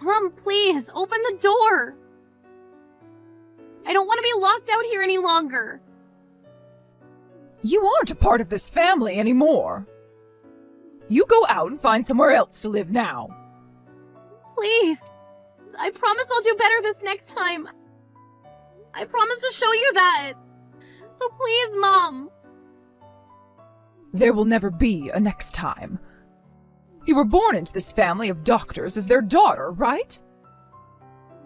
Mom, please, open the door! I don't want to be locked out here any longer! You aren't a part of this family anymore. You go out and find somewhere else to live now. Please! I promise I'll do better this next time. I promise to show you that. So please, Mom. There will never be a next time. You were born into this family of doctors as their daughter, right?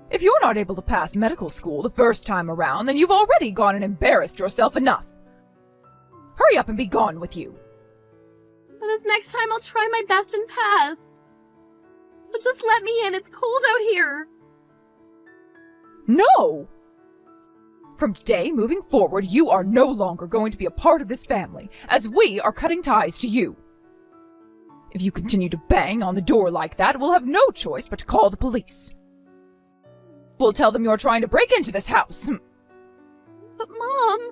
If you're not able to pass medical school the first time around, then you've already gone and embarrassed yourself enough. Hurry up and be gone with you. But this next time I'll try my best and pass. So just let me in, it's cold out here. No! From today, moving forward, you are no longer going to be a part of this family, as we are cutting ties to you. If you continue to bang on the door like that, we'll have no choice but to call the police. We'll tell them you're trying to break into this house. But Mom...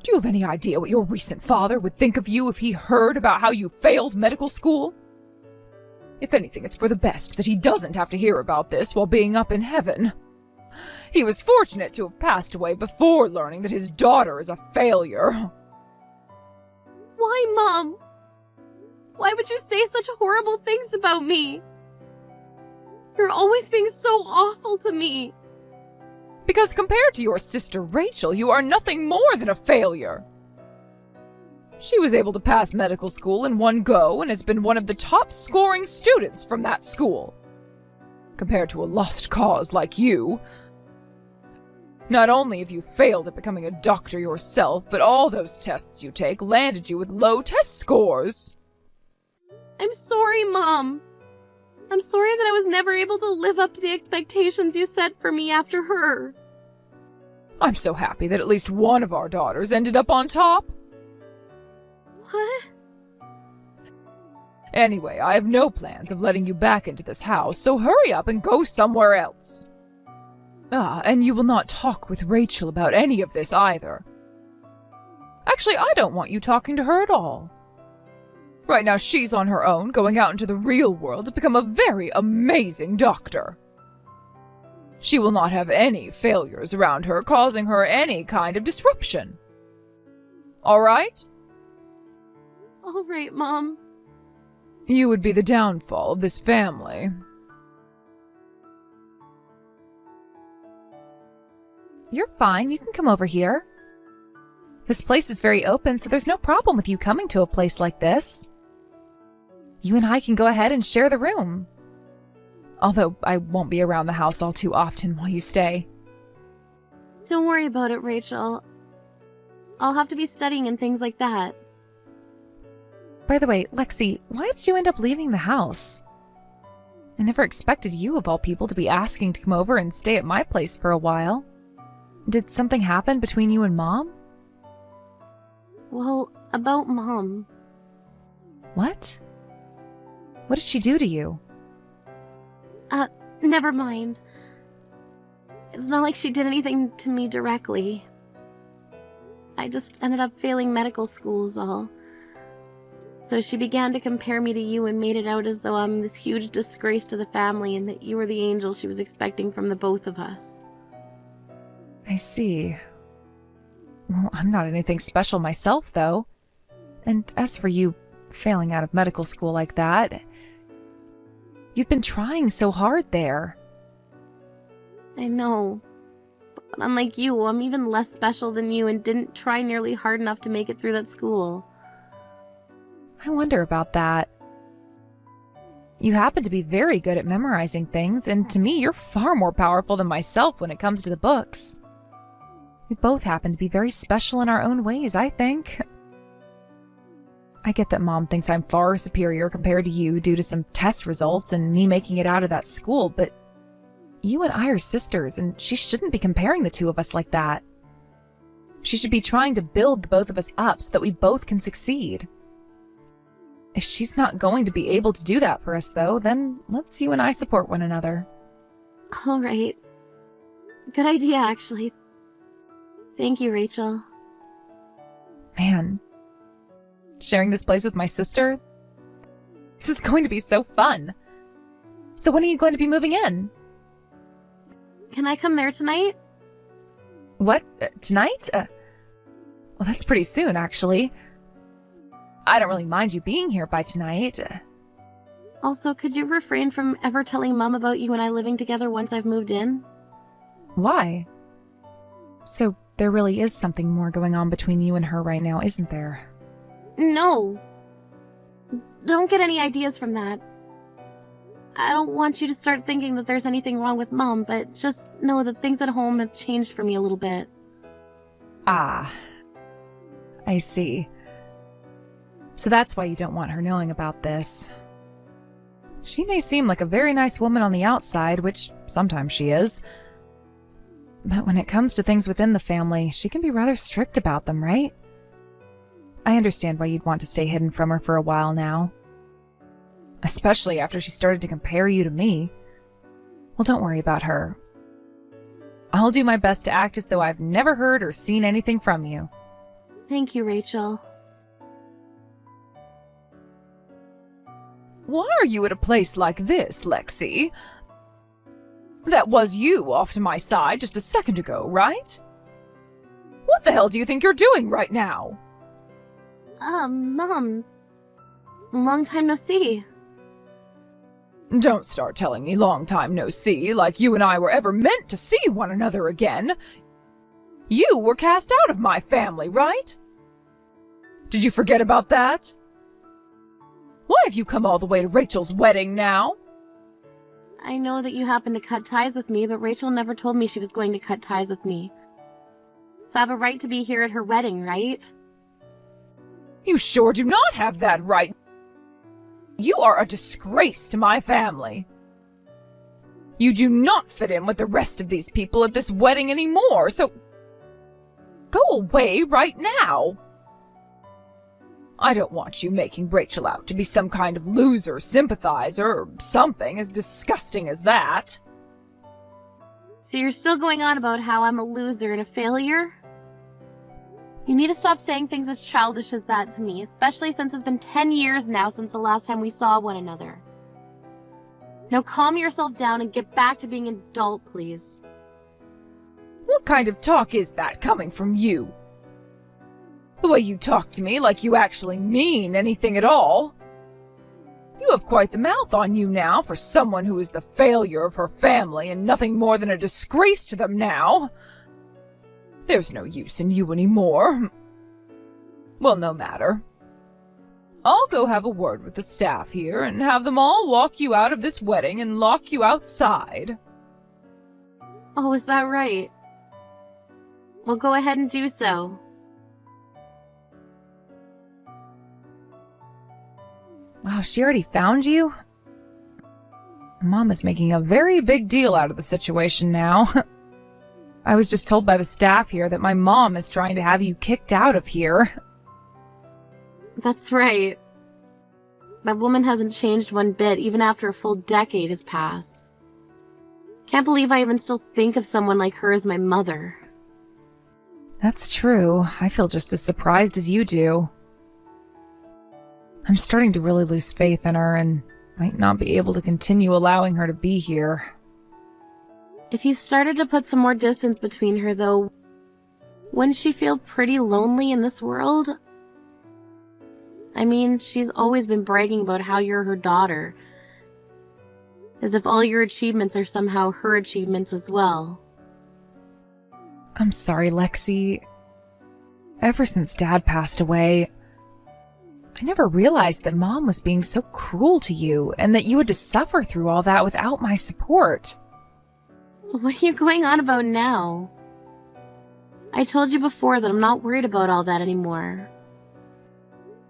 Do you have any idea what your recent father would think of you if he heard about how you failed medical school? If anything, it's for the best that he doesn't have to hear about this while being up in heaven. He was fortunate to have passed away before learning that his daughter is a failure. Why, Mom? Why would you say such horrible things about me? You're always being so awful to me. Because compared to your sister Rachel, you are nothing more than a failure. She was able to pass medical school in one go and has been one of the top scoring students from that school. Compared to a lost cause like you, not only have you failed at becoming a doctor yourself, but all those tests you take landed you with low test scores. I'm sorry, Mom. I'm sorry that I was never able to live up to the expectations you set for me after her. I'm so happy that at least one of our daughters ended up on top. What? Anyway, I have no plans of letting you back into this house, so hurry up and go somewhere else. And you will not talk with Rachel about any of this either. Actually, I don't want you talking to her at all. Right now, she's on her own, going out into the real world to become a very amazing doctor. She will not have any failures around her causing her any kind of disruption. All right? All right, Mom. You would be the downfall of this family. You're fine. You can come over here. This place is very open, so there's no problem with you coming to a place like this. You and I can go ahead and share the room. Although I won't be around the house all too often while you stay. Don't worry about it, Rachel. I'll have to be studying and things like that. By the way, Lexi, why did you end up leaving the house? I never expected you, of all people, to be asking to come over and stay at my place for a while. Did something happen between you and Mom? Well, about Mom. What? What did she do to you? Never mind. It's not like she did anything to me directly. I just ended up failing medical schools all. So she began to compare me to you and made it out as though I'm this huge disgrace to the family and that you were the angel she was expecting from the both of us. I see. Well, I'm not anything special myself, though. And as for you failing out of medical school like that, you'd been trying so hard there. I know. But unlike you, I'm even less special than you and didn't try nearly hard enough to make it through that school. I wonder about that. You happen to be very good at memorizing things, and to me, you're far more powerful than myself when it comes to the books. We both happen to be very special in our own ways, I think. I get that Mom thinks I'm far superior compared to you due to some test results and me making it out of that school, but you and I are sisters, and she shouldn't be comparing the two of us like that. She should be trying to build the both of us up so that we both can succeed. If she's not going to be able to do that for us, though, then let's you and I support one another. All right. Good idea, actually. Thank you, Rachel. Man, sharing this place with my sister? This is going to be so fun. So when are you going to be moving in? Can I come there tonight? What? Tonight? Well, that's pretty soon, actually. I don't really mind you being here by tonight. Also, could you refrain from ever telling Mom about you and I living together once I've moved in? Why? So there really is something more going on between you and her right now, isn't there? No. Don't get any ideas from that. I don't want you to start thinking that there's anything wrong with Mom, but just know that things at home have changed for me a little bit. Ah. I see. So that's why you don't want her knowing about this. She may seem like a very nice woman on the outside, which sometimes she is. But when it comes to things within the family, she can be rather strict about them, right? I understand why you'd want to stay hidden from her for a while now. Especially after she started to compare you to me. Well, don't worry about her. I'll do my best to act as though I've never heard or seen anything from you. Thank you, Rachel. Why are you at a place like this, Lexi? That was you off to my side just a second ago, right? What the hell do you think you're doing right now? Mom. Long time no see. Don't start telling me long time no see, like you and I were ever meant to see one another again. You were cast out of my family, right? Did you forget about that? Why have you come all the way to Rachel's wedding now? I know that you happened to cut ties with me, but Rachel never told me she was going to cut ties with me. So I have a right to be here at her wedding, right? You sure do not have that right. You are a disgrace to my family. You do not fit in with the rest of these people at this wedding anymore, so go away right now. I don't want you making Rachel out to be some kind of loser sympathizer or something as disgusting as that. So you're still going on about how I'm a loser and a failure? You need to stop saying things as childish as that to me, especially since it's been 10 years now since the last time we saw one another. Now calm yourself down and get back to being an adult, please. What kind of talk is that coming from you? The way you talk to me like you actually mean anything at all. You have quite the mouth on you now for someone who is the failure of her family and nothing more than a disgrace to them now. There's no use in you anymore. Well, no matter. I'll go have a word with the staff here and have them all walk you out of this wedding and lock you outside. Oh, is that right? Well, go ahead and do so. Wow, she already found you? Mom is making a very big deal out of the situation now. I was just told by the staff here that my mom is trying to have you kicked out of here. That's right. That woman hasn't changed one bit, even after a full decade has passed. Can't believe I even still think of someone like her as my mother. That's true. I feel just as surprised as you do. I'm starting to really lose faith in her and might not be able to continue allowing her to be here. If you started to put some more distance between her, though, wouldn't she feel pretty lonely in this world? I mean, she's always been bragging about how you're her daughter. As if all your achievements are somehow her achievements as well. I'm sorry, Lexi. Ever since Dad passed away, I never realized that Mom was being so cruel to you and that you had to suffer through all that without my support. What are you going on about now? I told you before that I'm not worried about all that anymore.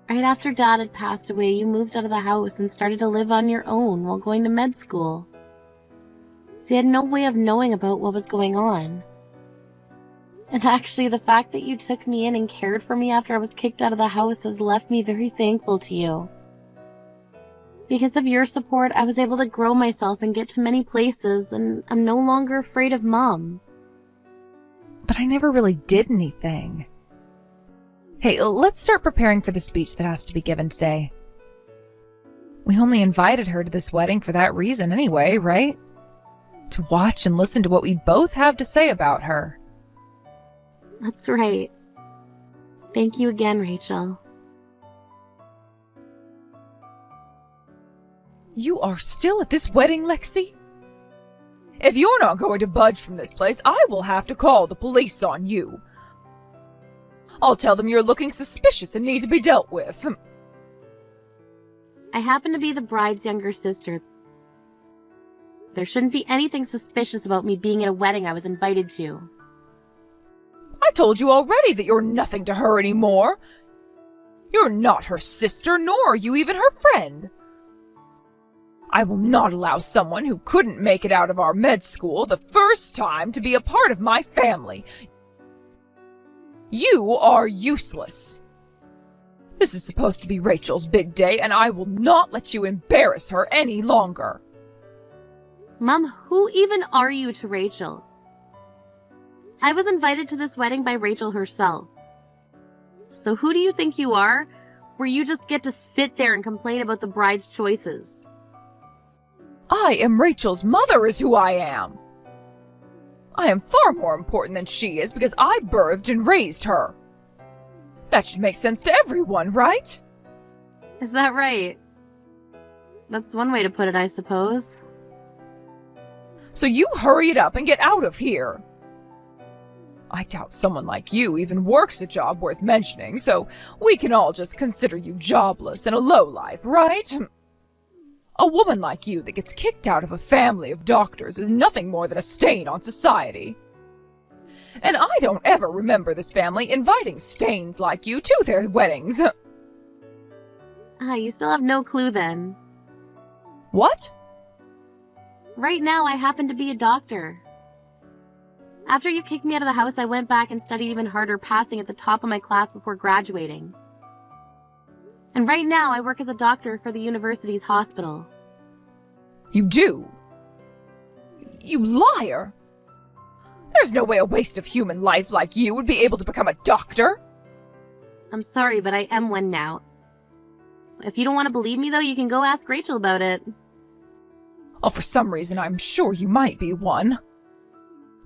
Right after Dad had passed away, you moved out of the house and started to live on your own while going to med school. So you had no way of knowing about what was going on. And actually, the fact that you took me in and cared for me after I was kicked out of the house has left me very thankful to you. Because of your support, I was able to grow myself and get to many places, and I'm no longer afraid of Mom. But I never really did anything. Hey, let's start preparing for the speech that has to be given today. We only invited her to this wedding for that reason anyway, right? To watch and listen to what we both have to say about her. That's right. Thank you again, Rachel. You are still at this wedding, Lexi? If you're not going to budge from this place, I will have to call the police on you. I'll tell them you're looking suspicious and need to be dealt with. I happen to be the bride's younger sister. There shouldn't be anything suspicious about me being at a wedding I was invited to. I told you already that you're nothing to her anymore. You're not her sister, nor are you even her friend. I will not allow someone who couldn't make it out of our med school the first time to be a part of my family. You are useless. This is supposed to be Rachel's big day, and I will not let you embarrass her any longer. Mom, who even are you to Rachel? I was invited to this wedding by Rachel herself. So who do you think you are, where you just get to sit there and complain about the bride's choices? I am Rachel's mother is who I am. I am far more important than she is because I birthed and raised her. That should make sense to everyone, right? Is that right? That's one way to put it, I suppose. So you hurry it up and get out of here. I doubt someone like you even works a job worth mentioning, so we can all just consider you jobless and a lowlife, right? A woman like you that gets kicked out of a family of doctors is nothing more than a stain on society. And I don't ever remember this family inviting stains like you to their weddings. You still have no clue then. What? Right now, I happen to be a doctor. After you kicked me out of the house, I went back and studied even harder, passing at the top of my class before graduating. And right now, I work as a doctor for the university's hospital. You do? You liar! There's no way a waste of human life like you would be able to become a doctor. I'm sorry, but I am one now. If you don't want to believe me, though, you can go ask Rachel about it. Oh, for some reason, I'm sure you might be one.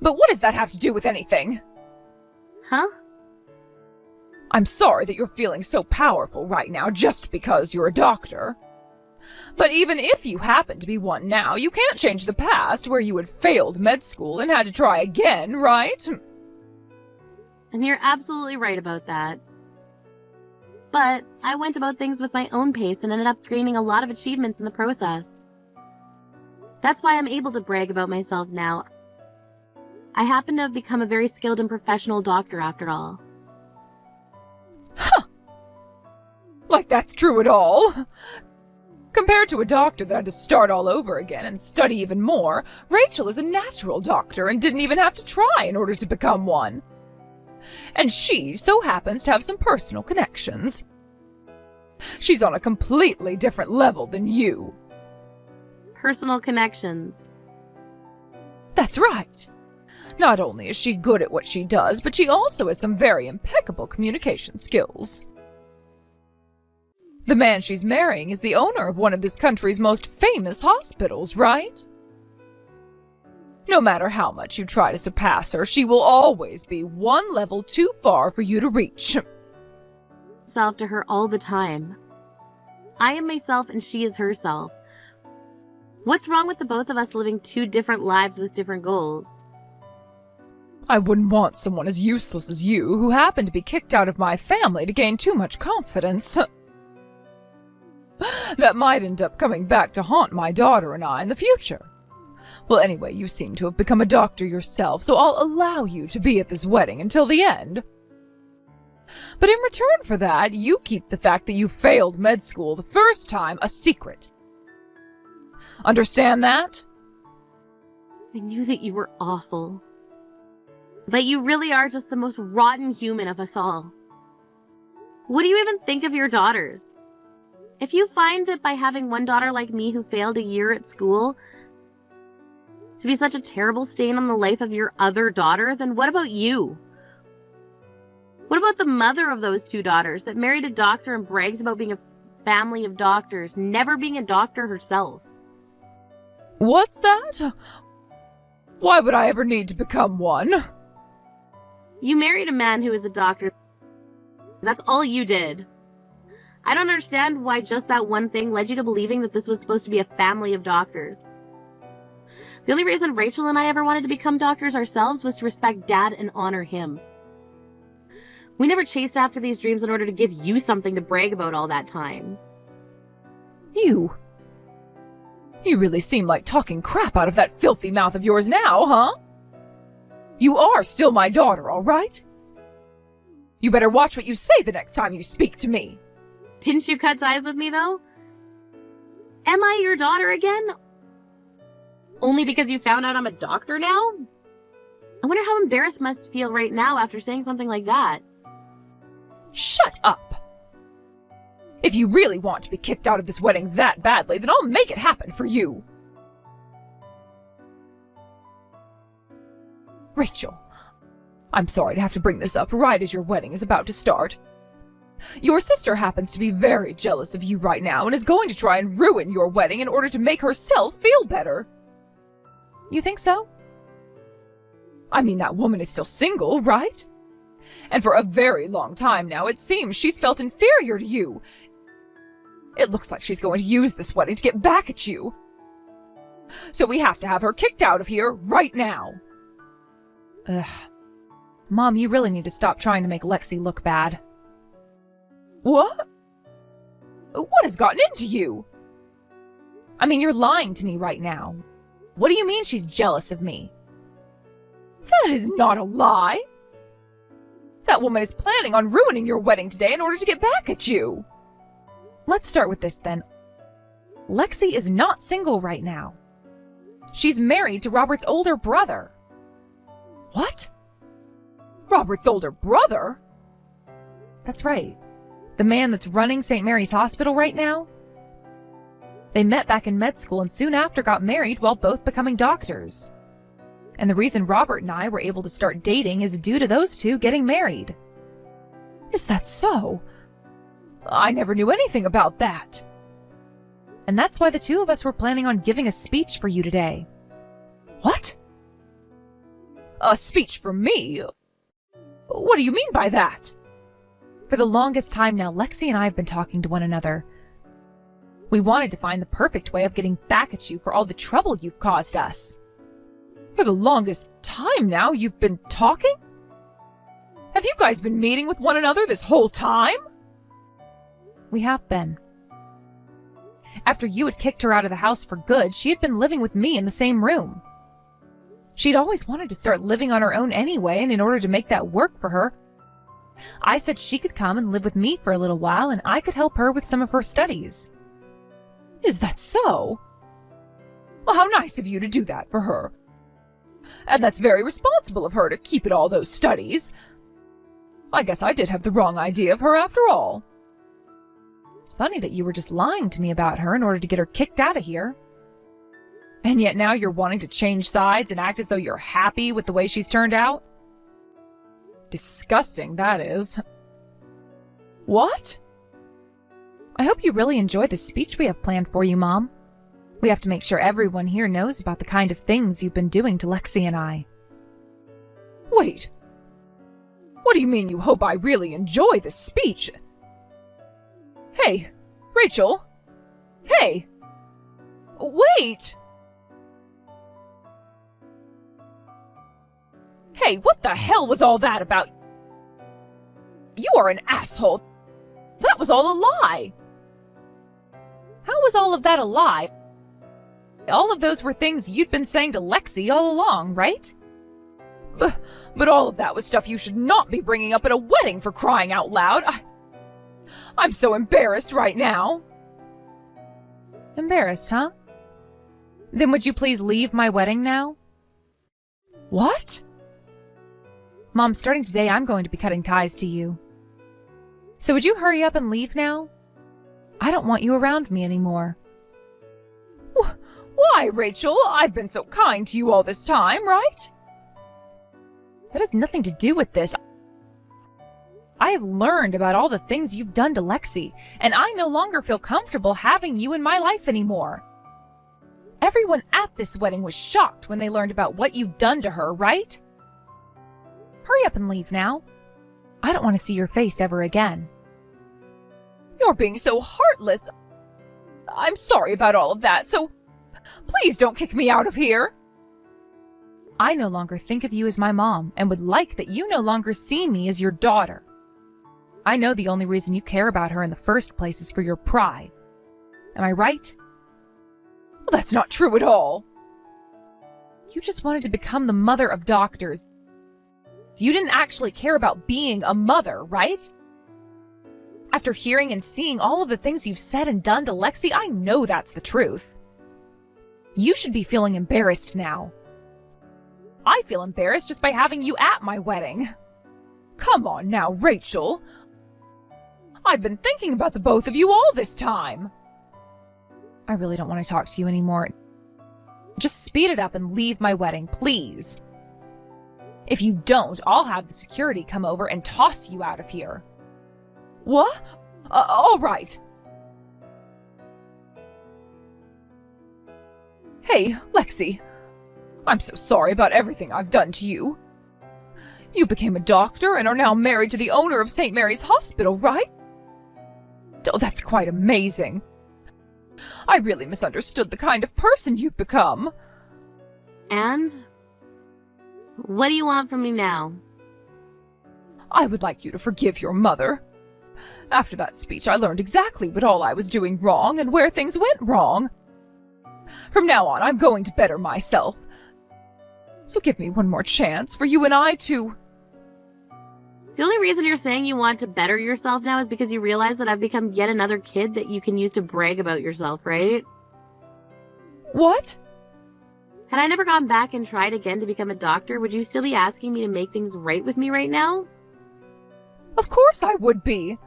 But what does that have to do with anything? Huh? I'm sorry that you're feeling so powerful right now just because you're a doctor. But even if you happen to be one now, you can't change the past where you had failed med school and had to try again, right? And you're absolutely right about that. But I went about things with my own pace and ended up gaining a lot of achievements in the process. That's why I'm able to brag about myself now. I happen to have become a very skilled and professional doctor after all. Huh! Like that's true at all? Compared to a doctor that had to start all over again and study even more, Rachel is a natural doctor and didn't even have to try in order to become one. And she so happens to have some personal connections. She's on a completely different level than you. Personal connections. That's right. Not only is she good at what she does, but she also has some very impeccable communication skills. The man she's marrying is the owner of one of this country's most famous hospitals, right? No matter how much you try to surpass her, she will always be one level too far for you to reach. Self to her all the time. I am myself and she is herself. What's wrong with the both of us living two different lives with different goals? I wouldn't want someone as useless as you who happened to be kicked out of my family to gain too much confidence. That might end up coming back to haunt my daughter and I in the future. Well, anyway, you seem to have become a doctor yourself, so I'll allow you to be at this wedding until the end. But in return for that, you keep the fact that you failed med school the first time a secret. Understand that? I knew that you were awful. But you really are just the most rotten human of us all. What do you even think of your daughters? If you find that by having one daughter like me who failed a year at school to be such a terrible stain on the life of your other daughter, then what about you? What about the mother of those two daughters that married a doctor and brags about being family of doctors, never being a doctor herself. What's that? Why would I ever need to become one? You married a man who is a doctor. That's all you did. I don't understand why just that one thing led you to believing that this was supposed to be a family of doctors. The only reason Rachel and I ever wanted to become doctors ourselves was to respect Dad and honor him. We never chased after these dreams in order to give you something to brag about all that time. You really seem like talking crap out of that filthy mouth of yours now, huh? You are still my daughter, all right? You better watch what you say the next time you speak to me. Didn't you cut ties with me, though? Am I your daughter again? Only because you found out I'm a doctor now? I wonder how embarrassed must feel right now after saying something like that. Shut up! If you really want to be kicked out of this wedding that badly, then I'll make it happen for you. Rachel, I'm sorry to have to bring this up right as your wedding is about to start. Your sister happens to be very jealous of you right now and is going to try and ruin your wedding in order to make herself feel better. You think so? I mean, that woman is still single, right? And for a very long time now, it seems she's felt inferior to you. It looks like she's going to use this wedding to get back at you. So we have to have her kicked out of here right now. Ugh. Mom, you really need to stop trying to make Lexi look bad. What? What has gotten into you? I mean, you're lying to me right now. What do you mean she's jealous of me? That is not a lie. That woman is planning on ruining your wedding today in order to get back at you. Let's start with this then. Lexi is not single right now. She's married to Robert's older brother. What? Robert's older brother? That's right. The man that's running St. Mary's Hospital right now. They met back in med school and soon after got married while both becoming doctors. And the reason Robert and I were able to start dating is due to those two getting married. Is that so? I never knew anything about that. And that's why the two of us were planning on giving a speech for you today. What? A speech for me? What do you mean by that? For the longest time now, Lexi and I have been talking to one another. We wanted to find the perfect way of getting back at you for all the trouble you've caused us. For the longest time now, you've been talking? Have you guys been meeting with one another this whole time? We have been. After you had kicked her out of the house for good, she had been living with me in the same room. She'd always wanted to start living on her own anyway, and in order to make that work for her, I said she could come and live with me for a little while and I could help her with some of her studies. Is that so? Well, how nice of you to do that for her. And that's very responsible of her to keep at all those studies. I guess I did have the wrong idea of her after all. It's funny that you were just lying to me about her in order to get her kicked out of here. And yet now you're wanting to change sides and act as though you're happy with the way she's turned out? Disgusting, that is. What? I hope you really enjoy the speech we have planned for you, Mom. We have to make sure everyone here knows about the kind of things you've been doing to Lexi and I. Wait. What do you mean you hope I really enjoy this speech? Hey, Rachel. Hey. Wait. Hey, what the hell was all that about? You are an asshole. That was all a lie. How was all of that a lie? All of those were things you'd been saying to Lexi all along, right? But all of that was stuff you should not be bringing up at a wedding, for crying out loud. I'm so embarrassed right now. Embarrassed, huh? Then would you please leave my wedding now? What? Mom, starting today, I'm going to be cutting ties to you. So would you hurry up and leave now? I don't want you around me anymore. Why, Rachel? I've been so kind to you all this time, right? That has nothing to do with this. I have learned about all the things you've done to Lexi, and I no longer feel comfortable having you in my life anymore. Everyone at this wedding was shocked when they learned about what you'd done to her, right? Hurry up and leave now. I don't want to see your face ever again. You're being so heartless. I'm sorry about all of that, so please don't kick me out of here. I no longer think of you as my mom and would like that you no longer see me as your daughter. I know the only reason you care about her in the first place is for your pride. Am I right? Well, that's not true at all. You just wanted to become the mother of doctors. You didn't actually care about being a mother, right? After hearing and seeing all of the things you've said and done to Lexi, I know that's the truth. You should be feeling embarrassed now. I feel embarrassed just by having you at my wedding. Come on now, Rachel. I've been thinking about the both of you all this time. I really don't want to talk to you anymore. Just speed it up and leave my wedding, please. If you don't, I'll have the security come over and toss you out of here. What? All right. Hey, Lexi. I'm so sorry about everything I've done to you. You became a doctor and are now married to the owner of St. Mary's Hospital, right? Oh, that's quite amazing. I really misunderstood the kind of person you've become. And? What do you want from me now? I would like you to forgive your mother. After that speech, I learned exactly what all I was doing wrong and where things went wrong. From now on, I'm going to better myself. So give me one more chance for you and I to... The only reason you're saying you want to better yourself now is because you realize that I've become yet another kid that you can use to brag about yourself, right? What? Had I never gone back and tried again to become a doctor, would you still be asking me to make things right with me right now? Of course I would be.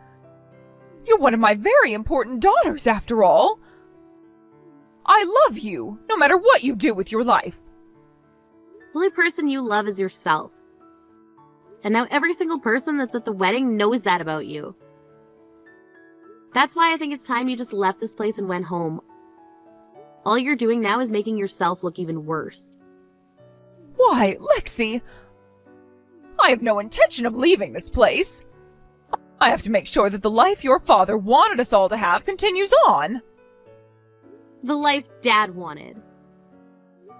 You're one of my very important daughters, after all. I love you, no matter what you do with your life. The only person you love is yourself. And now every single person that's at the wedding knows that about you. That's why I think it's time you just left this place and went home. All you're doing now is making yourself look even worse. Why, Lexi? I have no intention of leaving this place. I have to make sure that the life your father wanted us all to have continues on. The life Dad wanted.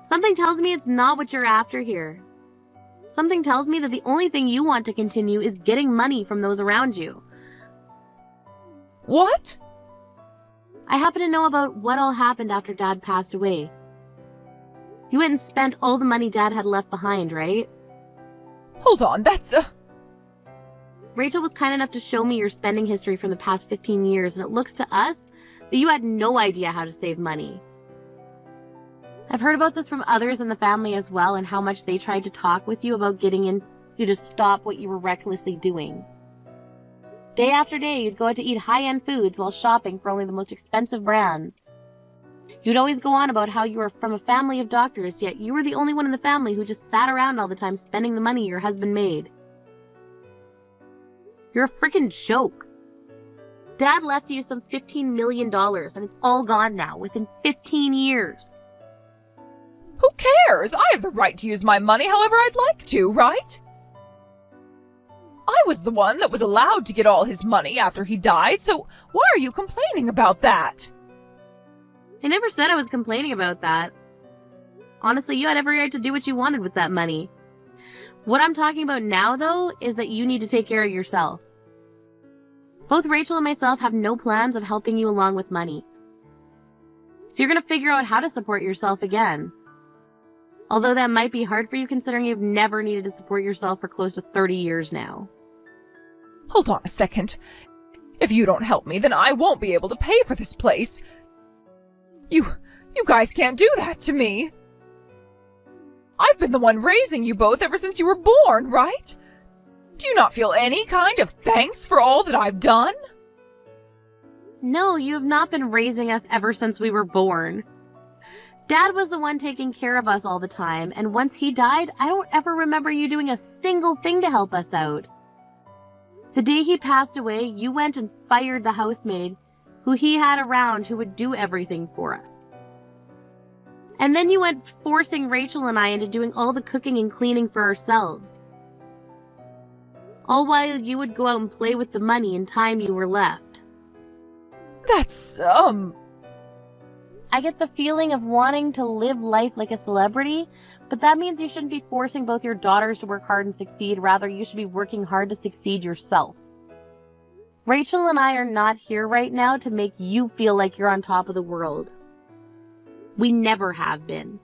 Something tells me it's not what you're after here. Something tells me that the only thing you want to continue is getting money from those around you. What? I happen to know about what all happened after Dad passed away. You went and spent all the money Dad had left behind, right? Hold on, that's Rachel was kind enough to show me your spending history from the past 15 years, and it looks to us that you had no idea how to save money. I've heard about this from others in the family as well, and how much they tried to talk with you about getting you to stop what you were recklessly doing. Day after day, you'd go out to eat high-end foods while shopping for only the most expensive brands. You'd always go on about how you were from a family of doctors, yet you were the only one in the family who just sat around all the time spending the money your husband made. You're a freaking joke. Dad left you some $15 million, and it's all gone now, within 15 years. Who cares? I have the right to use my money however I'd like to, right? I was the one that was allowed to get all his money after he died, so why are you complaining about that? I never said I was complaining about that. Honestly, you had every right to do what you wanted with that money. What I'm talking about now, though, is that you need to take care of yourself. Both Rachel and myself have no plans of helping you along with money. So you're going to figure out how to support yourself again. Although that might be hard for you considering you've never needed to support yourself for close to 30 years now. Hold on a second. If you don't help me, then I won't be able to pay for this place. You guys can't do that to me. I've been the one raising you both ever since you were born, right? Do you not feel any kind of thanks for all that I've done? No, you have not been raising us ever since we were born. Dad was the one taking care of us all the time, and once he died, I don't ever remember you doing a single thing to help us out. The day he passed away, you went and fired the housemaid who he had around who would do everything for us. And then you went forcing Rachel and I into doing all the cooking and cleaning for ourselves. All while you would go out and play with the money and time you were left. That's, I get the feeling of wanting to live life like a celebrity, but that means you shouldn't be forcing both your daughters to work hard and succeed. Rather, you should be working hard to succeed yourself. Rachel and I are not here right now to make you feel like you're on top of the world. We never have been.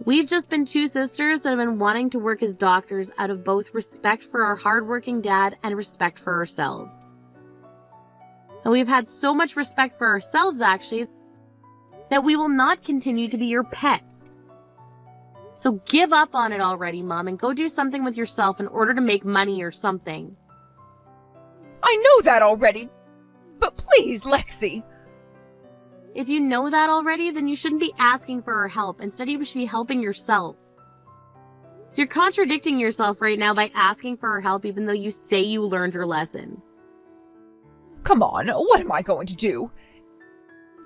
We've just been two sisters that have been wanting to work as doctors out of both respect for our hardworking dad and respect for ourselves. And we've had so much respect for ourselves, actually, that we will not continue to be your pets. So give up on it already, Mom, and go do something with yourself in order to make money or something. I know that already, but please, Lexi. If you know that already, then you shouldn't be asking for our help. Instead, you should be helping yourself. You're contradicting yourself right now by asking for our help even though you say you learned your lesson. Come on, what am I going to do?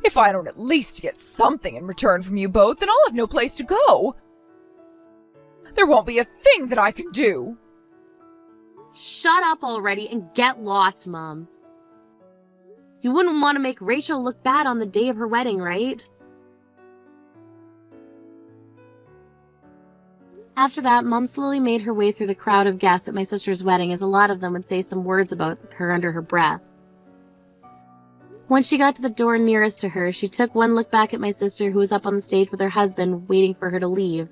If I don't at least get something in return from you both, then I'll have no place to go. There won't be a thing that I can do. Shut up already and get lost, Mom. You wouldn't want to make Rachel look bad on the day of her wedding, right? After that, Mom slowly made her way through the crowd of guests at my sister's wedding, as a lot of them would say some words about her under her breath. Once she got to the door nearest to her, she took one look back at my sister, who was up on the stage with her husband, waiting for her to leave.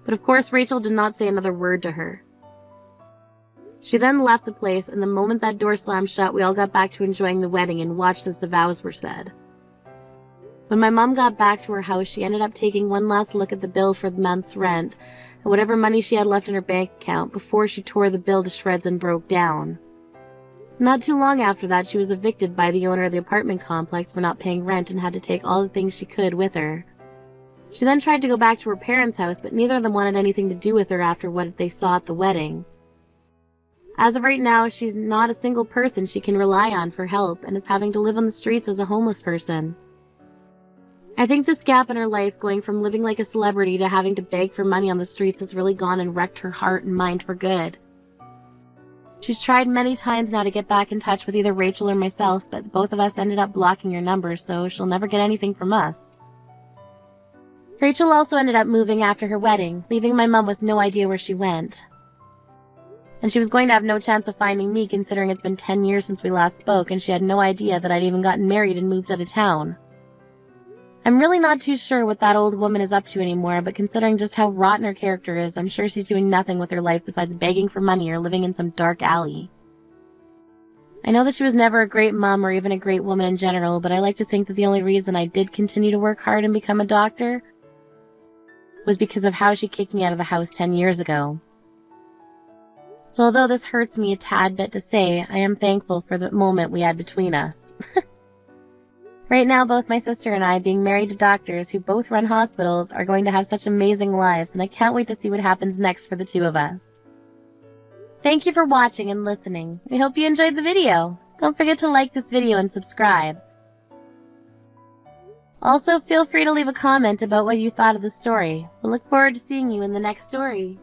But of course, Rachel did not say another word to her. She then left the place, and the moment that door slammed shut, we all got back to enjoying the wedding and watched as the vows were said. When my mom got back to her house, she ended up taking one last look at the bill for the month's rent and whatever money she had left in her bank account before she tore the bill to shreds and broke down. Not too long after that, she was evicted by the owner of the apartment complex for not paying rent and had to take all the things she could with her. She then tried to go back to her parents' house, but neither of them wanted anything to do with her after what they saw at the wedding. As of right now, she's not a single person she can rely on for help and is having to live on the streets as a homeless person. I think this gap in her life, going from living like a celebrity to having to beg for money on the streets, has really gone and wrecked her heart and mind for good. She's tried many times now to get back in touch with either Rachel or myself, but both of us ended up blocking her number, so she'll never get anything from us. Rachel also ended up moving after her wedding, leaving my mom with no idea where she went. And she was going to have no chance of finding me, considering it's been 10 years since we last spoke, and she had no idea that I'd even gotten married and moved out of town. I'm really not too sure what that old woman is up to anymore, but considering just how rotten her character is, I'm sure she's doing nothing with her life besides begging for money or living in some dark alley. I know that she was never a great mom or even a great woman in general, but I like to think that the only reason I did continue to work hard and become a doctor was because of how she kicked me out of the house 10 years ago. So although this hurts me a tad bit to say, I am thankful for the moment we had between us. Right now, both my sister and I, being married to doctors who both run hospitals, are going to have such amazing lives, and I can't wait to see what happens next for the two of us. Thank you for watching and listening. We hope you enjoyed the video. Don't forget to like this video and subscribe. Also, feel free to leave a comment about what you thought of the story. We'll look forward to seeing you in the next story.